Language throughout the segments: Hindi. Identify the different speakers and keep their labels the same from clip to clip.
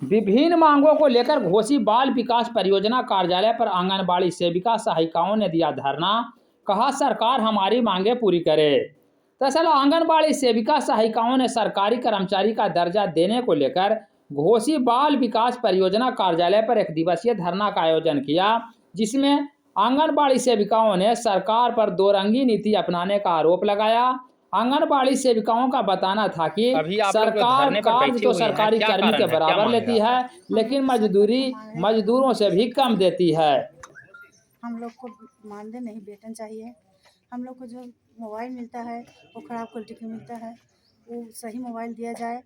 Speaker 1: विभिन्न मांगों को लेकर घोसी बाल विकास परियोजना कार्यालय पर आंगनबाड़ी सेविका सहायिकाओं ने दिया धरना। कहा सरकार हमारी मांगे पूरी करे। दरअसल आंगनबाड़ी सेविका सहायिकाओं ने सरकारी कर्मचारी का दर्जा देने को लेकर घोसी बाल विकास परियोजना कार्यालय पर एक दिवसीय धरना का आयोजन किया, जिसमें आंगनबाड़ी सेविकाओं ने सरकार पर दो रंगी नीति अपनाने का आरोप लगाया। आंगनबाड़ी सेविकाओं का बताना था कि सरकार कार्य तो सरकारी कर्मी के बराबर लेती है, लेकिन मजदूरी मजदूरों से भी कम देती है।
Speaker 2: हम लोग को मानदेय नहीं, वेतन चाहिए। हम लोग को जो मोबाइल मिलता है वो ख़राब क्वालिटी का मिलता है, वो सही मोबाइल दिया जाए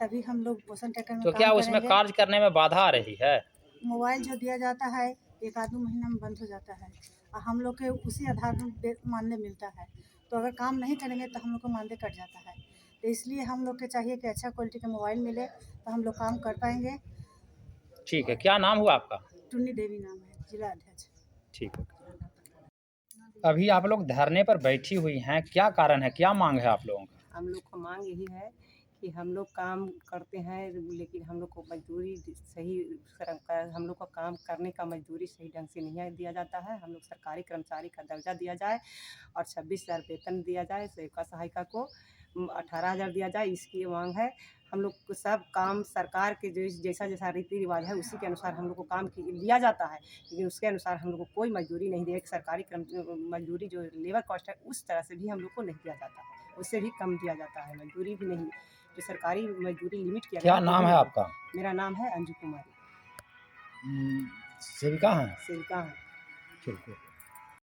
Speaker 2: तभी हम लोग पोषण ट्रैकर में
Speaker 1: तो
Speaker 2: काम
Speaker 1: क्या
Speaker 2: करेंगे।
Speaker 1: उसमें कार्य करने में बाधा आ रही है?
Speaker 2: मोबाइल जो दिया जाता है एक आध महीना में बंद हो जाता है और हम लोग के उसी आधार में मानदेय मिलता है, तो अगर काम नहीं करेंगे तो हम लोग को मानदेय कट जाता है। तो इसलिए हम लोग के चाहिए कि अच्छा क्वालिटी का मोबाइल मिले तो हम लोग काम कर पाएंगे।
Speaker 1: ठीक है, क्या नाम हुआ आपका?
Speaker 2: टुन्नी देवी नाम है, जिला अध्यक्ष।
Speaker 1: ठीक है। अभी आप लोग धरने पर बैठी हुई हैं, क्या कारण है, क्या मांग है आप लोगों का?
Speaker 3: हम लोग को मांग यही है कि हम लोग काम करते हैं लेकिन हम लोग को मजदूरी सही हम लोग का काम करने का मजदूरी सही ढंग से नहीं दिया जाता है। हम लोग सरकारी कर्मचारी का दर्जा दिया जाए और 26,000 वेतन दिया जाए। सेविका सहायिका को 18,000 दिया जाए, इसकी मांग है। हम लोग को सब काम सरकार के जैसा जैसा रीति रिवाज है उसी के अनुसार हम लोग को काम दिया जाता है, लेकिन उसके अनुसार हम लोग को कोई मजदूरी नहीं दिया। सरकारी मजदूरी जो लेबर कॉस्ट है उस तरह से भी हम लोग को नहीं दिया जाता है, उससे भी कम दिया जाता है। मजदूरी भी नहीं, जो सरकारी मजदूरी लिमिट किया
Speaker 1: क्या नाम है आपका?
Speaker 3: मेरा नाम है अंजू कुमारी।
Speaker 1: सेविका हैं?
Speaker 3: सेविका है।
Speaker 1: ठीक है।